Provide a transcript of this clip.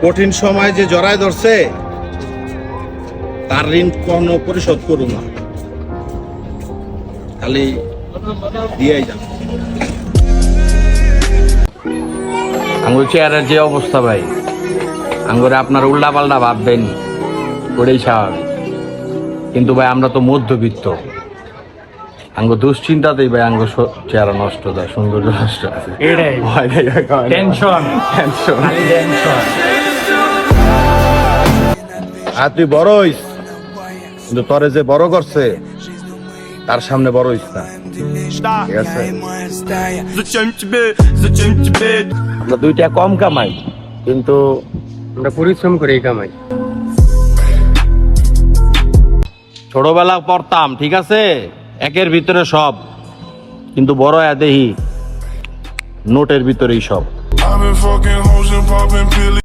কঠিন সময় যে জড়ায় ধরছে তার ঋণ কোনো পরিশোধ করুন না, খালি দিয়েই যান। আঙ্গুর চেয়ারের যে অবস্থা ভাই, আঙ্গুরে আপনার উল্টা পাল্টা ভাববেন, ওটাই স্বাভাবিক। কিন্তু ভাই আমরা তো মধ্যবিত্ত, আঙ্গ দুশ্চিন্তাতেই ভাই আঙ্গ চেহারা নষ্ট যায়, সৌন্দর্য নষ্ট আছে। আর তুই বড় হইস, কিন্তু তোরে যে বড় করছে তার সামনে বড় হইস না, ঠিক আছে? আমরা 2 টাকা কম কামাই, কিন্তু আমরা পরিশ্রম করেই কামাই। ছোটবেলা পড়তাম, ঠিক আছে, একের ভিতরে সব, কিন্তু বড় দেখি নোটের ভিতরেই সব।